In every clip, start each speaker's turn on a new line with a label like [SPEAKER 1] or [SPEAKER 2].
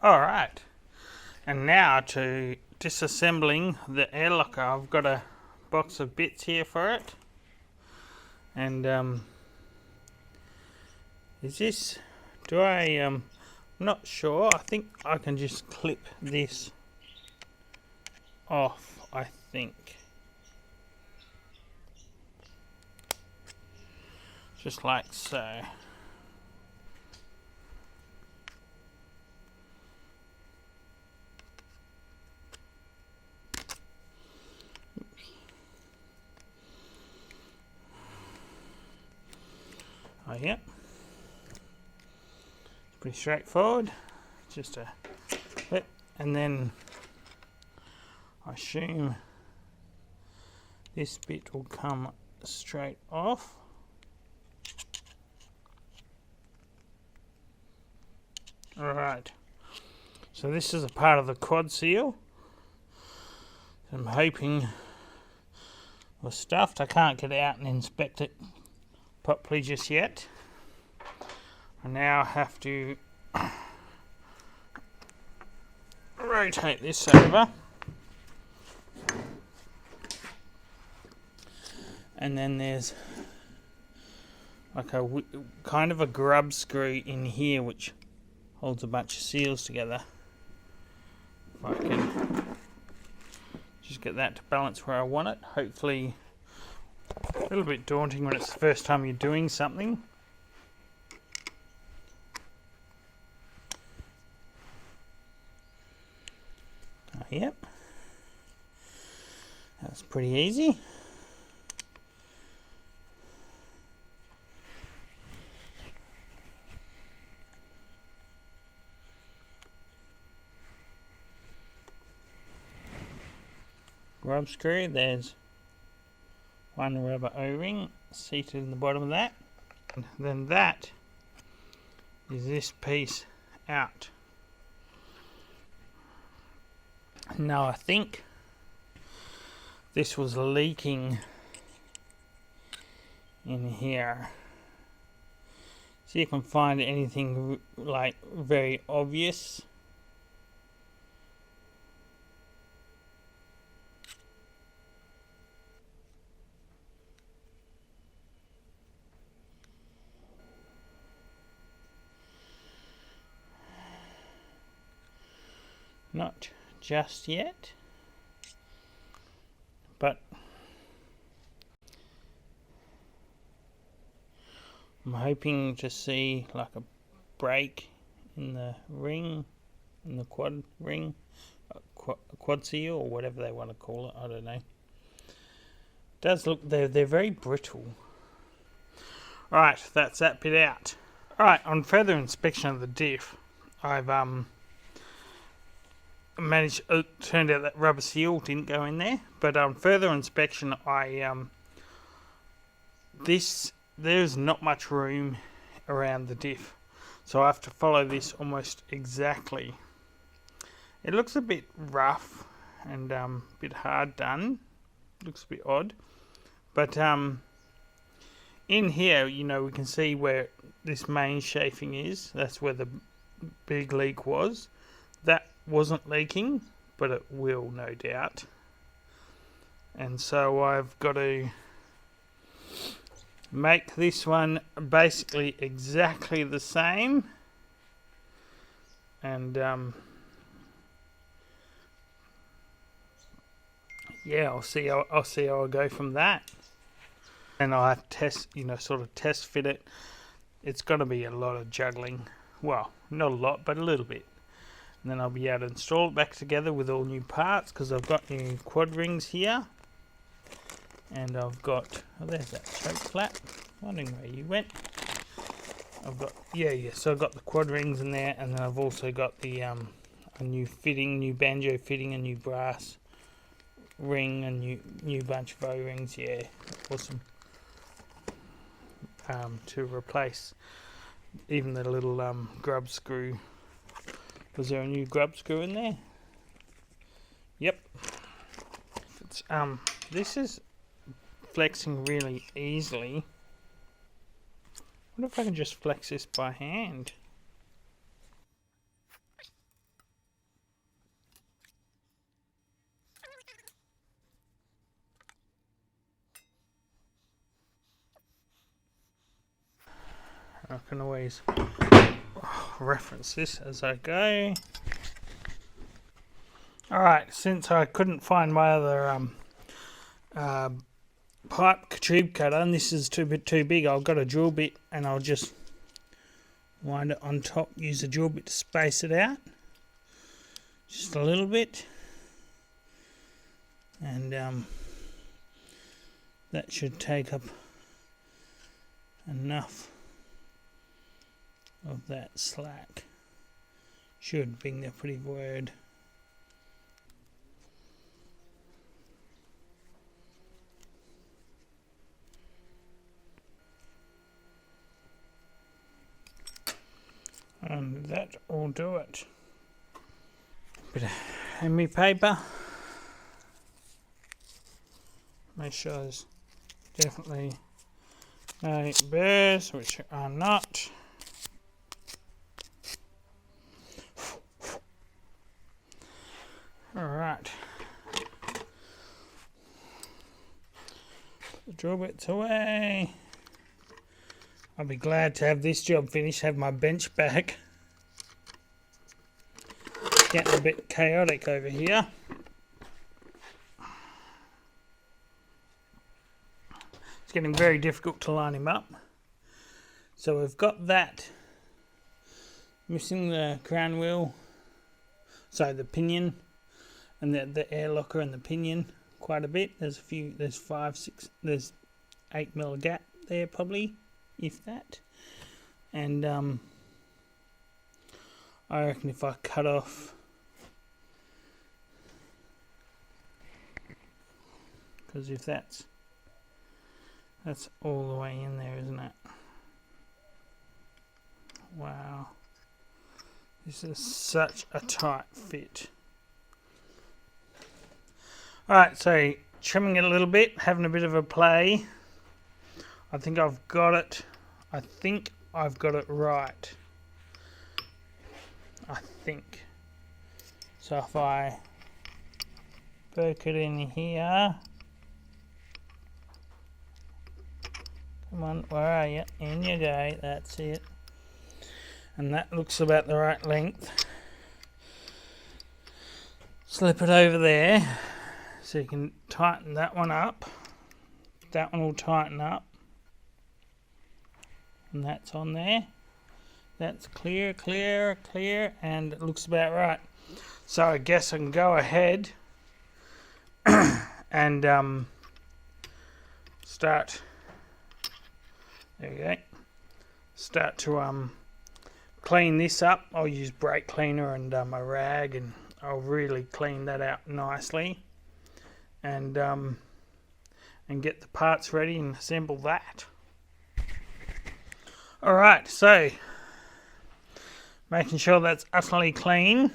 [SPEAKER 1] Alright, and now to disassembling the air locker. I've got a box of bits here for it, and is this, I'm not sure. I think I can just clip this off, I think. Just like so. Oh yeah, pretty straightforward. Just a clip, and then I assume this bit will come straight off. Alright, so this is a part of the quad seal. I'm hoping we're stuffed. I can't get out and inspect it properly just yet. I now have to rotate this over, and then there's like a kind of a grub screw in here which holds a bunch of seals together. If I can just get that to balance where I want it. Hopefully, a little bit daunting when it's the first time you're doing something. Yep, that's pretty easy. Grub screw, there's one rubber O-ring seated in the bottom of that, and then that is this piece out. Now I think this was leaking in here. See if I can find anything like very obvious. Not just yet, but I'm hoping to see like a break in the ring, in the quad ring, quad seal, or whatever they want to call it. I don't know. It does look, they're very brittle. Alright, that's that bit out. Alright, on further inspection of the diff, I've managed, it turned out that rubber seal didn't go in there, but on further inspection there's not much room around the diff, so I have to follow this almost exactly. It looks a bit rough and a bit hard done, looks a bit odd, but in here, you know, we can see where this main chafing is. That's where the big leak was. That wasn't leaking, but it will, no doubt. And so I've got to make this one basically exactly the same, and yeah, I'll see how I go from that. And I'll have to test, sort of test fit it. It's going to be a lot of juggling. Well, not a lot, but a little bit. And then I'll be able to install it back together with all new parts, because I've got new quad rings here. And I've got, oh, there's that choke flap. Wondering where you went. I've got, so I've got the quad rings in there, and then I've also got the a new fitting, new banjo fitting, a new brass ring, and new bunch of O-rings. Yeah, awesome. To replace even the little grub screw. Was there a new grub screw in there? Yep. It's, this is flexing really easily. I wonder if I can just flex this by hand. can always reference this as I go. Alright, since I couldn't find my other pipe tube cutter, and this is too big, I've got a drill bit and I'll just wind it on top, use the drill bit to space it out just a little bit, and that should take up enough of that slack. Should being the pretty word. And that will do it. Bit of Henry paper. Make sure there's definitely no burrs, which are not. Alright. The drill bits away. I'll be glad to have this job finished, have my bench back. It's getting a bit chaotic over here. It's getting very difficult to line him up. So we've got that. Missing the crown wheel. So the pinion and the air locker and the pinion quite a bit. There's 5, 6, there's 8 mil gap there probably, if that. And I reckon if I cut off, because if that's all the way in there, isn't it? Wow, this is such a tight fit. Alright, so trimming it a little bit, having a bit of a play. I think I've got it. I think I've got it right. I think. So if I poke it in here. Come on, where are you? In you go, that's it. And that looks about the right length. Slip it over there. So you can tighten that one up. That one will tighten up. And that's on there. That's clear, clear, clear, and it looks about right. So I guess I can go ahead and start. There we go. Start to clean this up. I'll use brake cleaner and a rag, and I'll really clean that out nicely. And get the parts ready and assemble that. Alright, so making sure that's utterly clean.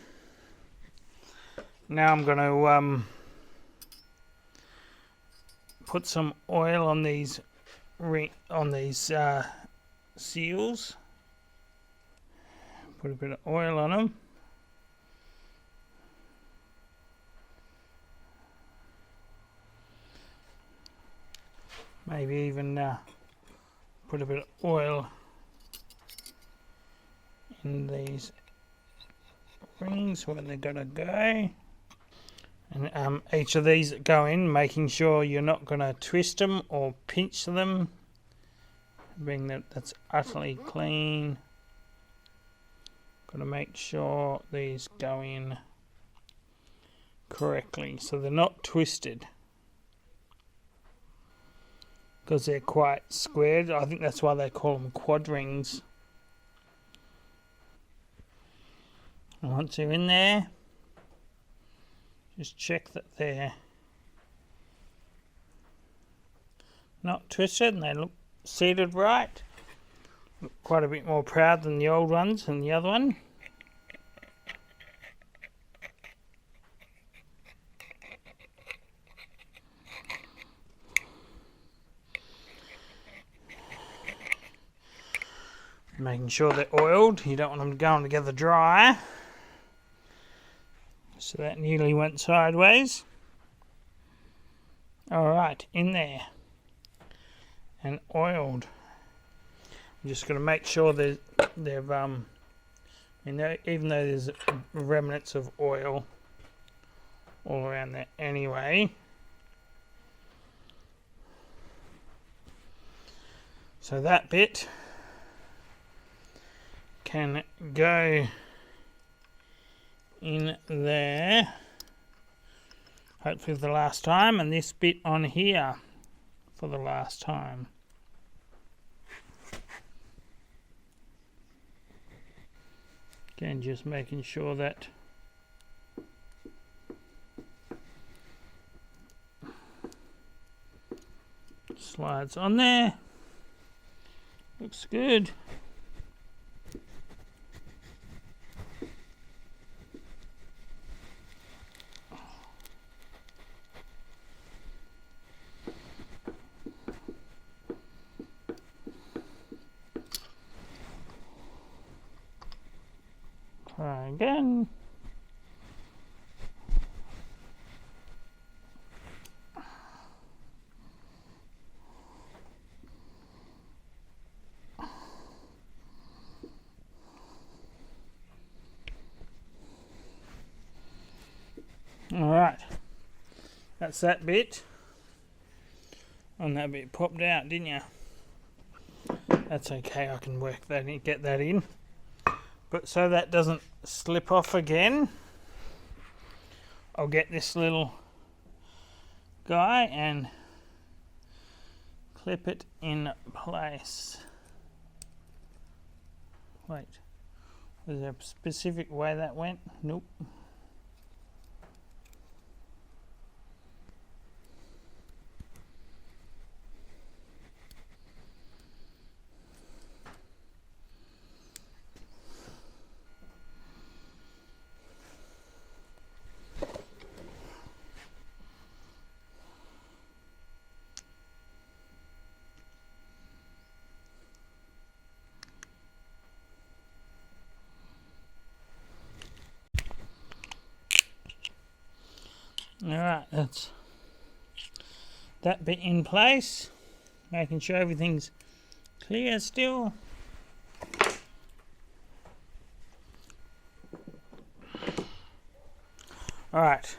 [SPEAKER 1] Now I'm going to put some oil on these seals. Put a bit of oil on them. Maybe even put a bit of oil in these rings where they're going to go. And each of these that go in, making sure you're not going to twist them or pinch them. Being that's utterly clean. Got to make sure these go in correctly so they're not twisted. Because they're quite squared. I think that's why they call them quad rings. And once you're in there, just check that they're not twisted and they look seated right. Look quite a bit more proud than the old ones and the other one. Making sure they're oiled. You don't want them going together dry. So that nearly went sideways. Alright, in there. And oiled. I'm just going to make sure that they've you know, even though there's remnants of oil all around there anyway. So that bit can go in there, hopefully for the last time, and this bit on here for the last time. Again, just making sure that slides on there. Looks good. Try again. Alright, that's that bit. And that bit popped out, didn't you? That's okay, I can work that in, get that in. But so that doesn't slip off again, I'll get this little guy and clip it in place. Wait, was there a specific way that went? Nope. Alright, that's that bit in place, making sure everything's clear still. Alright,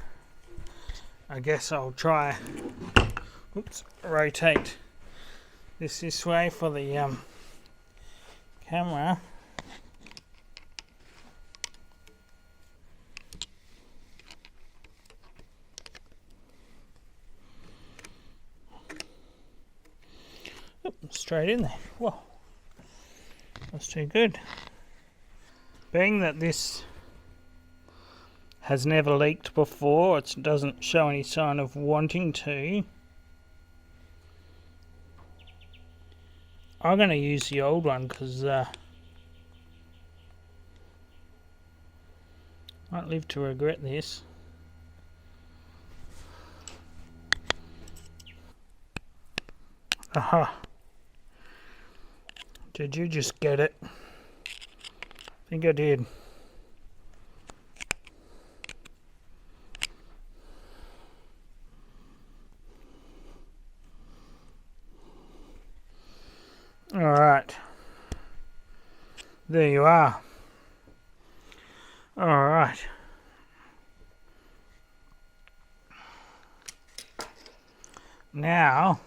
[SPEAKER 1] I guess I'll try, rotate this way for the camera. Straight in there. Whoa, that's too good. Being that this has never leaked before, it doesn't show any sign of wanting to, I'm going to use the old one because might live to regret this. Aha. Did you just get it? I think I did. Alright. There you are. Alright. Now,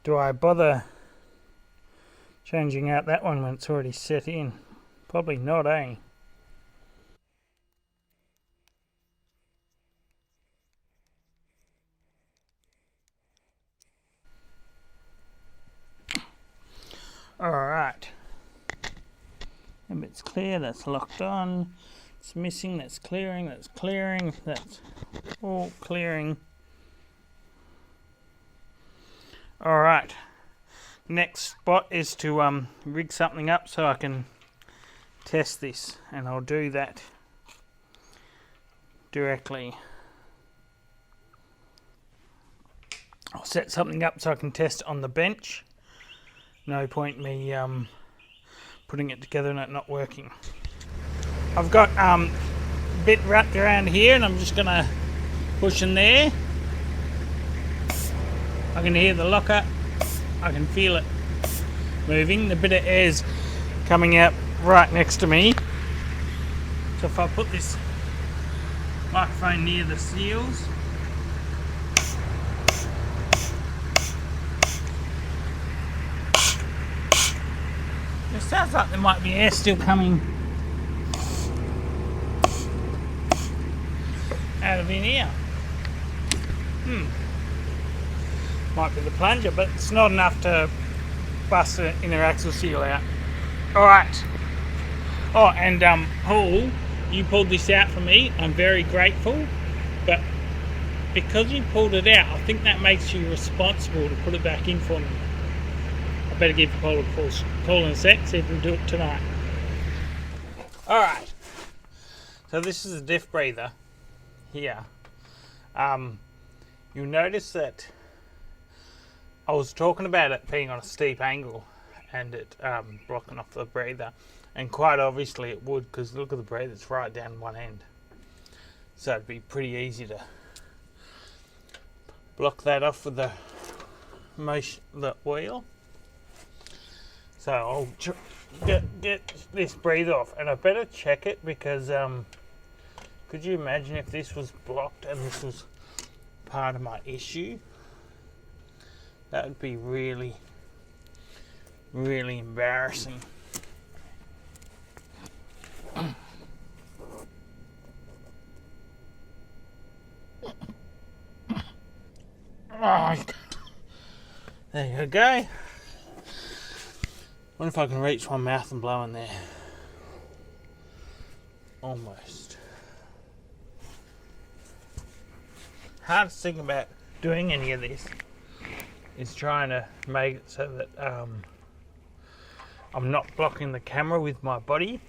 [SPEAKER 1] do I bother changing out that one when it's already set in? Probably not, eh? Alright. If it's clear, that's locked on. It's missing, that's clearing, that's clearing, that's all clearing. Alright. Next spot is to rig something up so I can test this, and I'll do that directly. I'll set something up so I can test on the bench. No point me putting it together and it not working. I've got a bit wrapped around here and I'm just going to push in there. I can hear the locker, I can feel it moving. The bit of air's coming out right next to me. So if I put this microphone near the seals, it sounds like there might be air still coming out of in here. Might be the plunger, but it's not enough to bust the inner axle seal out. Alright. Oh, and Paul, you pulled this out for me. I'm very grateful, but because you pulled it out, I think that makes you responsible to put it back in for me. I better give Paul a call in a sec, see if we can do it tonight. Alright. So this is a diff breather here. You'll notice that I was talking about it being on a steep angle and it blocking off the breather, and quite obviously it would, because look at the breather, it's right down one end. So it'd be pretty easy to block that off with the wheel. So I'll get this breather off, and I better check it because could you imagine if this was blocked and this was part of my issue? That would be really, really embarrassing. Oh, there you go. Wonder if I can reach my mouth and blow in there. Almost. Hardest thing about doing any of this is trying to make it so that I'm not blocking the camera with my body.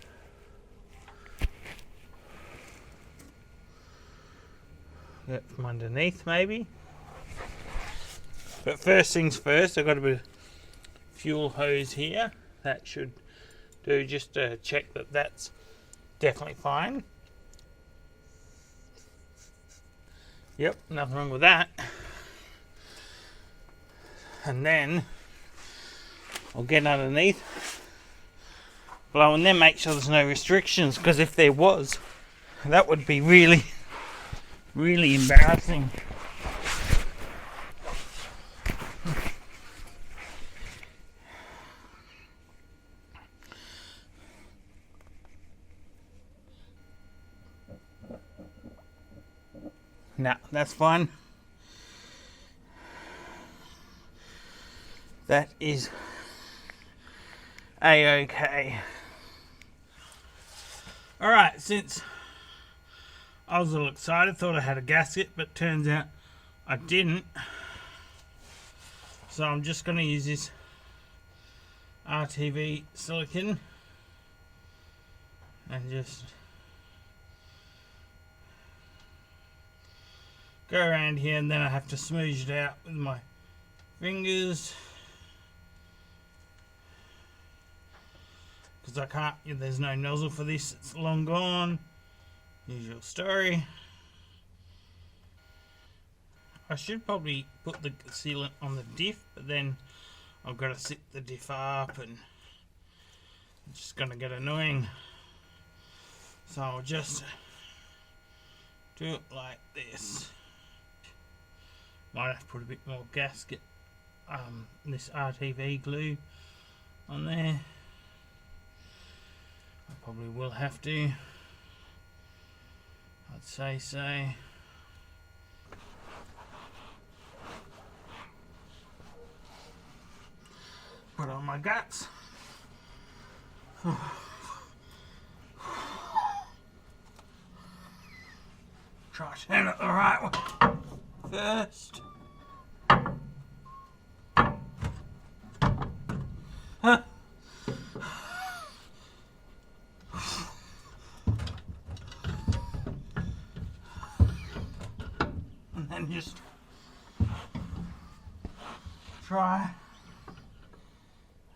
[SPEAKER 1] Get from underneath maybe. But first things first, I've got a bit of fuel hose here. That should do, just to check that that's definitely fine. Yep, nothing wrong with that. And then I'll get underneath, blow, and then make sure there's no restrictions, because if there was, that would be really, really embarrassing. Nah, that's fine. That is a-okay. Alright, since I was a little excited, thought I had a gasket, but turns out I didn't. So I'm just going to use this RTV silicone and just go around here, and then I have to smoosh it out with my fingers. Because I can't, there's no nozzle for this, it's long gone. Usual story. I should probably put the sealant on the diff, but then I've got to sit the diff up and it's just going to get annoying. So I'll just do it like this. Might have to put a bit more gasket, this RTV glue on there. I probably will have to. I'd say so. Put on my guts. Try to turn it the right way first. And then just try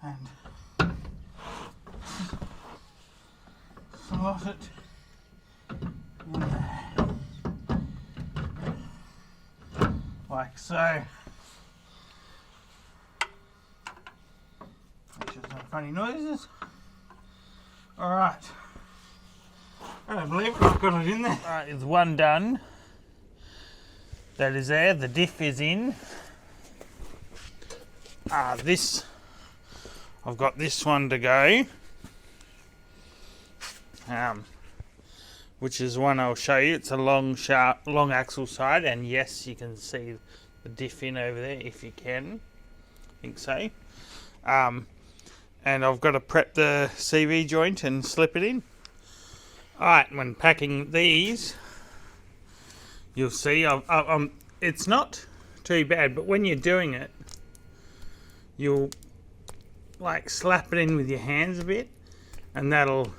[SPEAKER 1] and slot it in there. Like so. Make funny noises. Alright. I don't believe it, I've got it in there. Alright, there's one done. That is there, the diff is in. This, I've got this one to go. Which is one I'll show you. It's a long axle side, and yes, you can see the diff in over there if you can. I think so. And I've got to prep the CV joint and slip it in. Alright, when packing these, you'll see it's not too bad, but when you're doing it, you'll like slap it in with your hands a bit, and that'll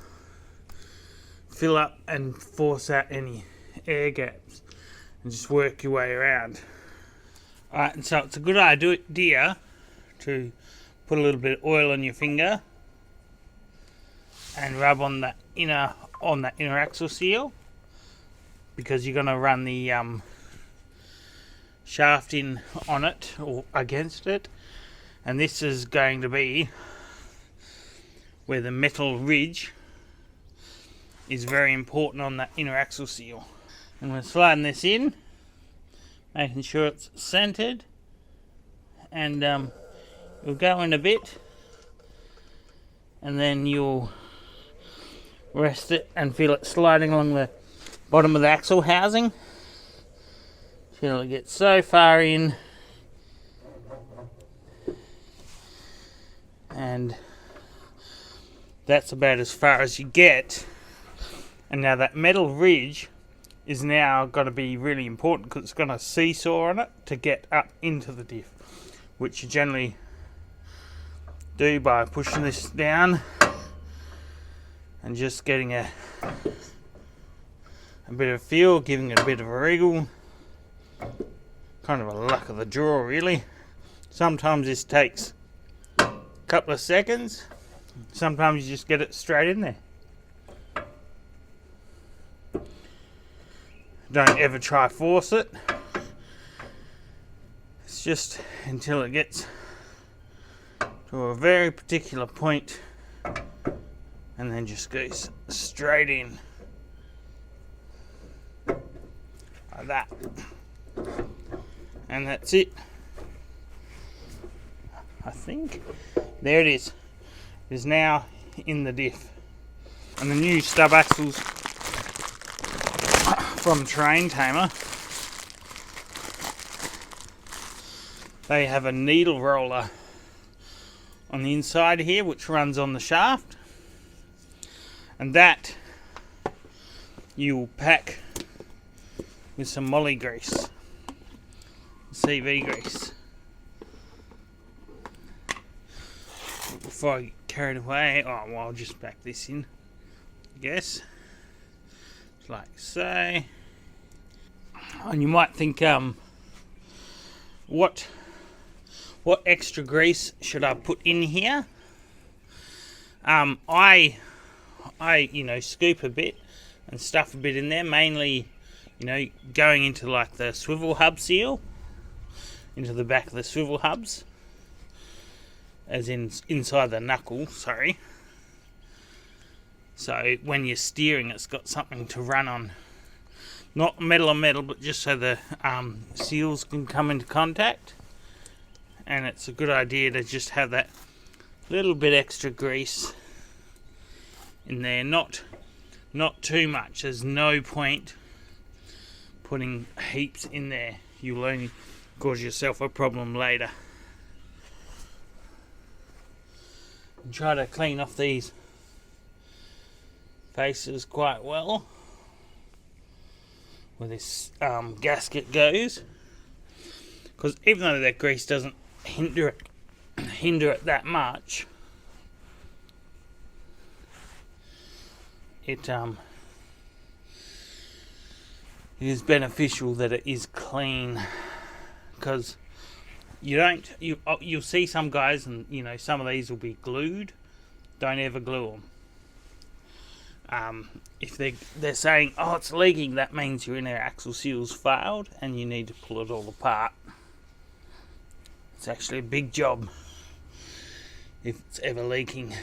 [SPEAKER 1] fill up and force out any air gaps and just work your way around. Alright, and so it's a good idea to put a little bit of oil on your finger and rub on that inner axle seal, because you're going to run the shaft in on it or against it, and this is going to be where the metal ridge is very important on that inner axle seal. And we're sliding this in, making sure it's centered, and you'll go in a bit, and then you'll rest it and feel it sliding along the bottom of the axle housing till it gets so far in, and that's about as far as you get. And now that metal ridge is now got to be really important, because it's going to seesaw on it to get up into the diff, which you generally do by pushing this down and just getting a bit of feel, giving it a bit of a wriggle. Kind of a luck of the draw, really. Sometimes this takes a couple of seconds, sometimes you just get it straight in there. Don't ever try force it. It's just until it gets to a very particular point, and then just goes straight in like that, and that's it. I think there it is. It is now in the diff. And the new stub axles from Terrain Tamer, they have a needle roller on the inside here which runs on the shaft, and that you'll pack with some molly grease, CV grease. Before I get carried away, I'll just pack this in, I guess, like so. And you might think, what extra grease should I put in here? I scoop a bit and stuff a bit in there, mainly, going into like the swivel hub seal, into the back of the swivel hubs, as in inside the knuckle, sorry. So when you're steering, it's got something to run on. Not metal on metal, but just so the seals can come into contact. And it's a good idea to just have that little bit extra grease in there. Not too much. There's no point putting heaps in there. You'll only cause yourself a problem later. And try to clean off these faces quite well where this gasket goes, because even though that grease doesn't hinder it that much, it is beneficial that it is clean, because you'll see some guys, and some of these will be glued. Don't ever glue them. If they're saying, oh, it's leaking, that means your inner axle seal's failed and you need to pull it all apart. It's actually a big job if it's ever leaking.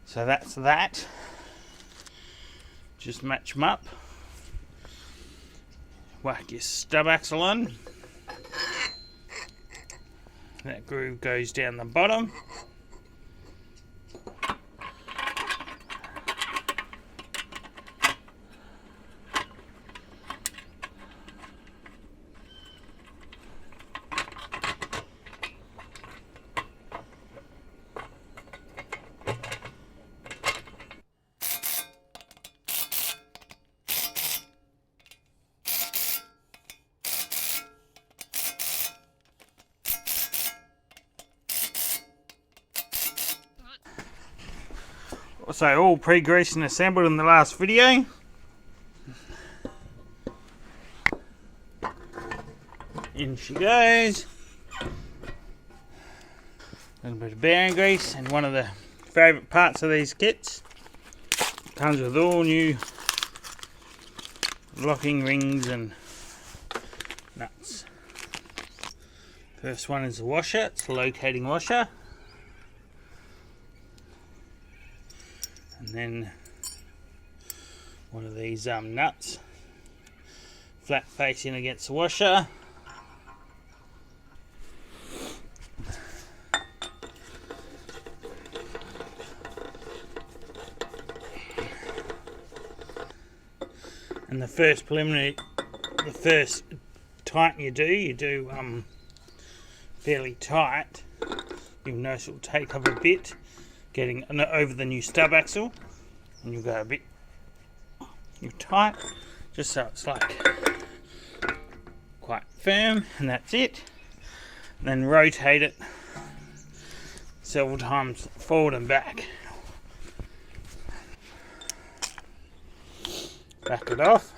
[SPEAKER 1] So that's that. Just match them up. Whack your stub axle on. That groove goes down the bottom. So all pre-greased and assembled in the last video. In she goes. A little bit of bearing grease, and one of the favourite parts of these kits comes with all new locking rings and nuts. First one is the washer. It's the locating washer. And then one of these nuts, flat facing against the washer. And the first preliminary, the first tighten you do fairly tight. You'll notice it will take up a bit getting over the new stub axle, and you'll go a bit tight, just so it's like quite firm, and that's it. And then rotate it several times forward and back. Back it off.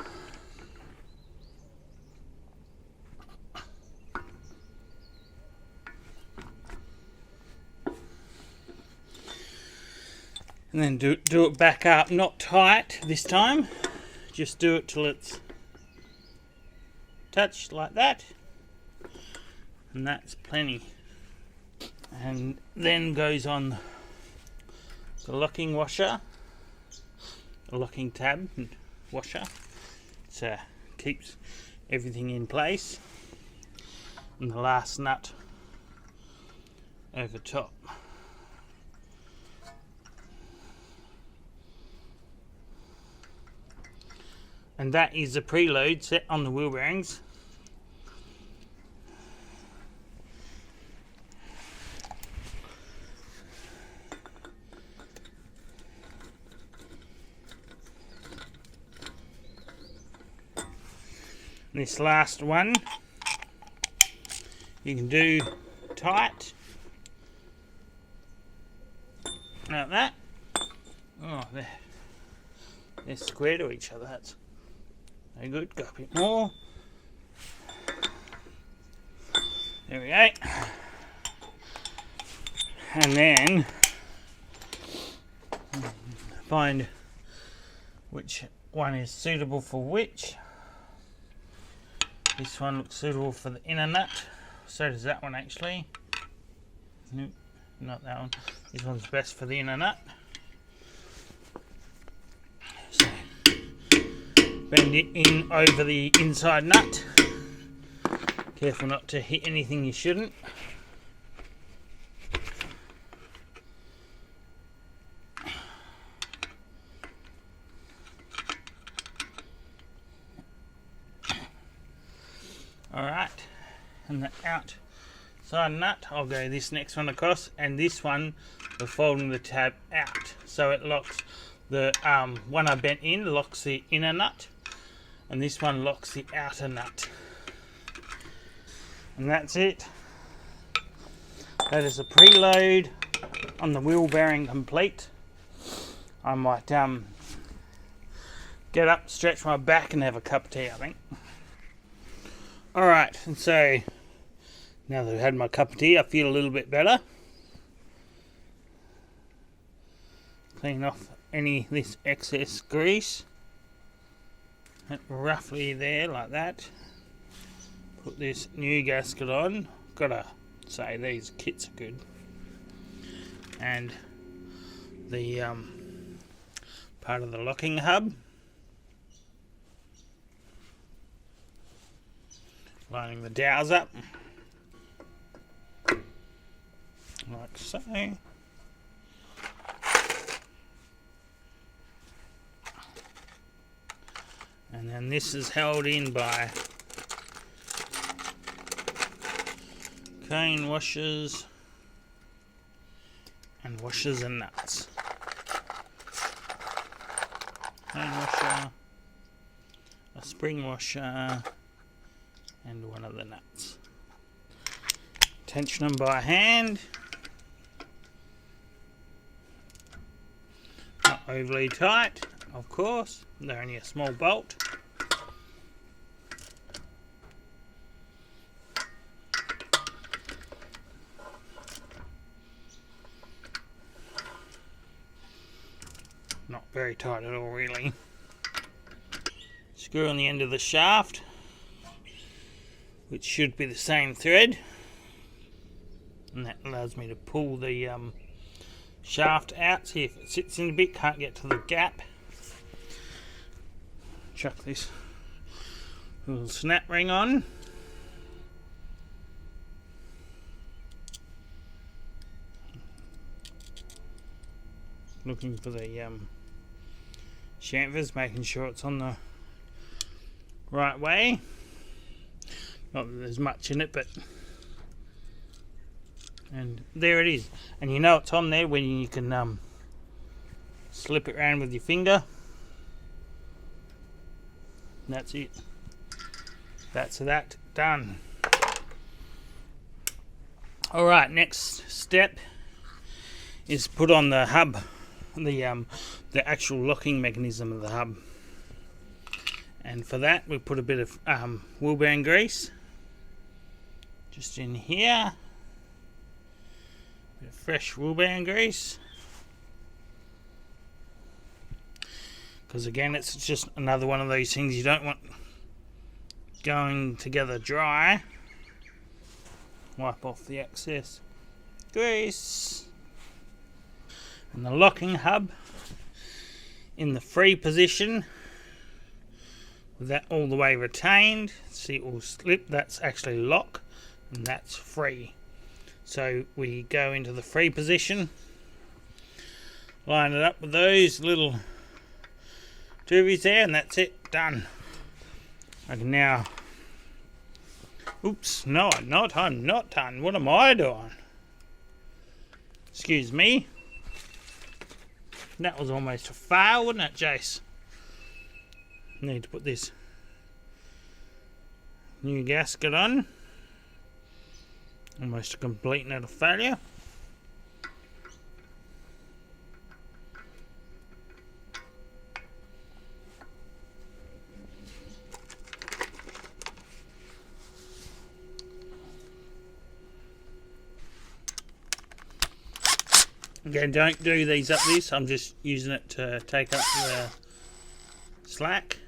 [SPEAKER 1] And then do it back up, not tight this time, just do it till it's touched like that, and that's plenty. And then goes on the locking washer, the locking tab and washer, so keeps everything in place, and the last nut over top. And that is the preload set on the wheel bearings. This last one you can do tight like that. Oh, they're square to each other. That's very good. Go a bit more. There we go. And then find which one is suitable for which. This one looks suitable for the inner nut. So does that one actually. Nope, not that one. This one's best for the inner nut. So bend it in over the inside nut. Careful not to hit anything you shouldn't. Alright, and the outside nut, I'll go this next one across, and this one we're folding the tab out. So it locks the one I bent in, locks the inner nut, and this one locks the outer nut. And that's it. That is a preload on the wheel bearing complete. I might get up, stretch my back and have a cup of tea, I think. Alright, and so now that I've had my cup of tea, I feel a little bit better. Clean off this excess grease. Roughly there, like that. Put this new gasket on. Gotta say, these kits are good. and the part of the locking hub. Lining the dowels up like so. And then this is held in by cane washers and washers and nuts. Cane washer, a spring washer, and one of the nuts. Tension them by hand. Not overly tight, of course. They're only a small bolt. Not very tight at all, really. Screw on the end of the shaft, which should be the same thread, and that allows me to pull the shaft out. See if it sits in a bit, can't get to the gap. Chuck this little snap ring on. Looking for the chamfers, making sure it's on the right way. Not that there's much in it, but and there it is. And you know it's on there when you can slip it around with your finger. That's it. That's that done. Alright, next step is put on the hub, the actual locking mechanism of the hub. And for that we put a bit of wheel bearing grease just in here. Bit of fresh wheel bearing grease. Because again, it's just another one of those things you don't want going together dry. Wipe off the excess grease. And the locking hub in the free position with that all the way retained. See, it will slip. That's actually lock, and that's free. So we go into the free position, line it up with those little tubes there, and that's it, done. I can now, oops, no, I'm not done. What am I doing? Excuse me. That was almost a fail, wasn't it, Jace? Need to put this new gasket on. Almost a complete and utter failure. Again, don't do these up this. I'm just using it to take up the slack.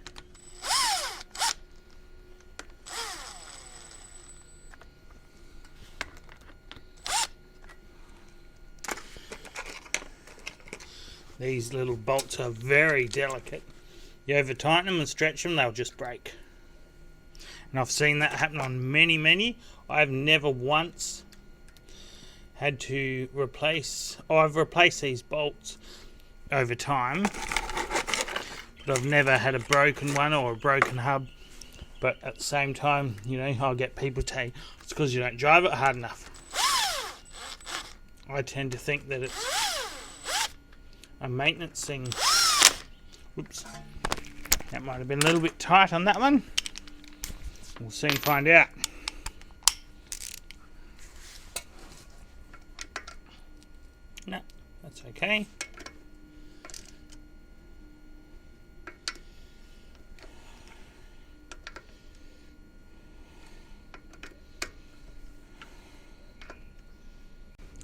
[SPEAKER 1] These little bolts are very delicate. You over tighten them and stretch them, they'll just break. And I've seen that happen on many. I've never once had to replace, I've replaced these bolts over time, but I've never had a broken one or a broken hub. But at the same time, you know, I'll get people say it's because you don't drive it hard enough. I tend to think that it's a maintenance thing. Oops, that might have been a little bit tight on that one. We'll soon find out. No, that's okay.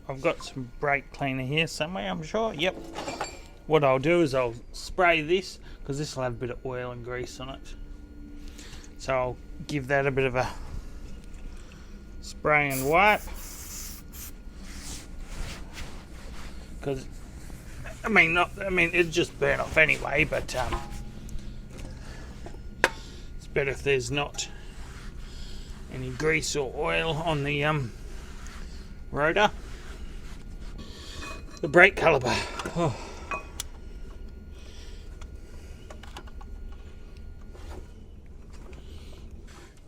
[SPEAKER 1] I've got some brake cleaner here somewhere, I'm sure. Yep. What I'll do is I'll spray this, because this will have a bit of oil and grease on it. So I'll give that a bit of a spray and wipe. because I mean it'd just burn off anyway, but it's better if there's not any grease or oil on the rotor. The brake caliper. Oh.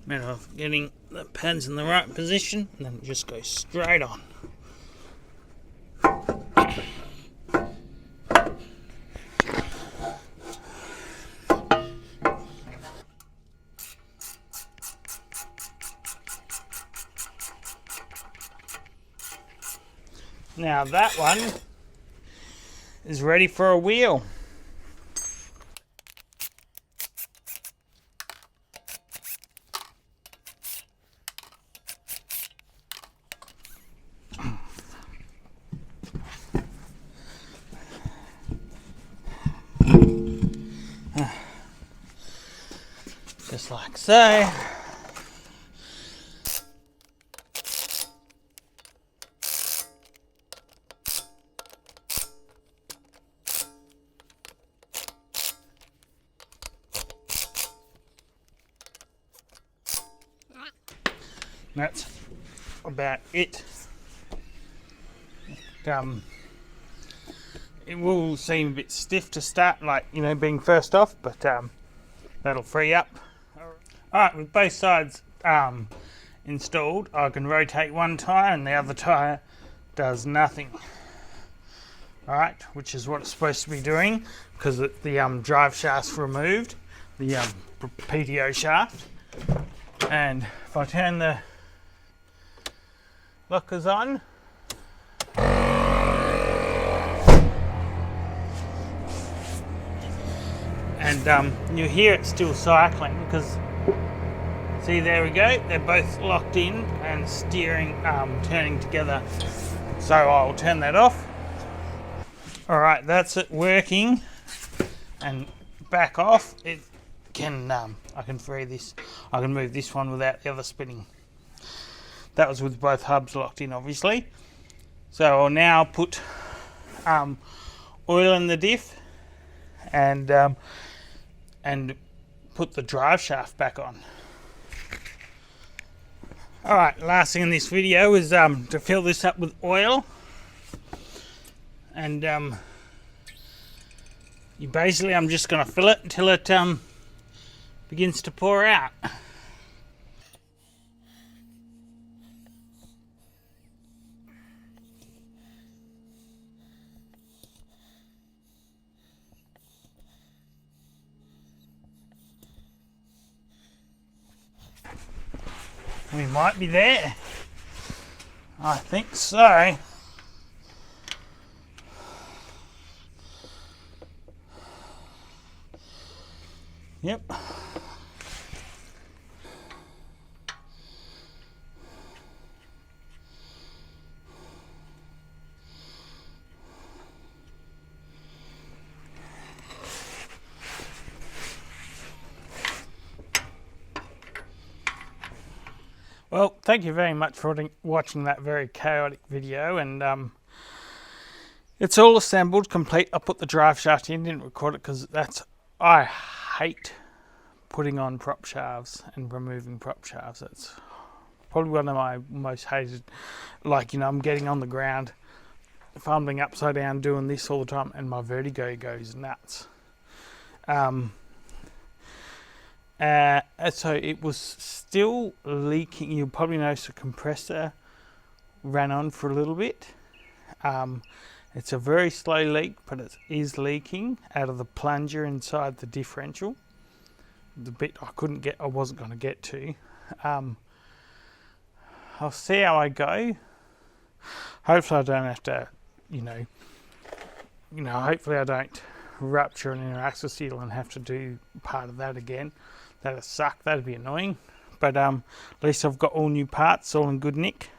[SPEAKER 1] Matter of getting the pads in the right position, and then it just goes straight on. Now that one is ready for a wheel. Just like so. That's about it. It will seem a bit stiff to start, like, you know, being first off, but that'll free up. Alright, with both sides installed, I can rotate one tyre and the other tyre does nothing. Alright, which is what it's supposed to be doing, because the drive shaft's removed, the PTO shaft. And if I turn the lockers on, and you hear it still cycling, because see, there we go, they're both locked in and steering, turning together. So I'll turn that off. Alright, that's it working, and back off. It can I can free this, I can move this one without the other spinning. That was with both hubs locked in, obviously. So I'll now put oil in the diff and put the drive shaft back on. Alright, last thing in this video is to fill this up with oil. And I'm just going to fill it until it begins to pour out. We might be there. I think so. Yep. Well, thank you very much for watching that very chaotic video, and it's all assembled, complete. I put the drive shaft in, didn't record it because I hate putting on prop shafts and removing prop shafts. It's probably one of my most hated. Like, you know, I'm getting on the ground, fumbling upside down, doing this all the time, and my vertigo goes nuts. So it was still leaking. You'll probably notice the compressor ran on for a little bit. It's a very slow leak, but it is leaking out of the plunger inside the differential. The bit I wasn't going to get to. I'll see how I go. Hopefully I don't have to, hopefully I don't rupture an inner axle seal and have to do part of that again. That'd suck, that'd be annoying. But at least I've got all new parts, all in good nick.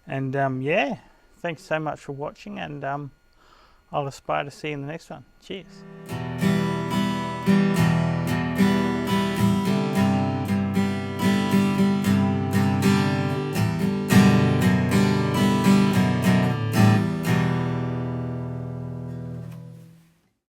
[SPEAKER 1] And yeah, thanks so much for watching, and I'll aspire to see you in the next one. Cheers.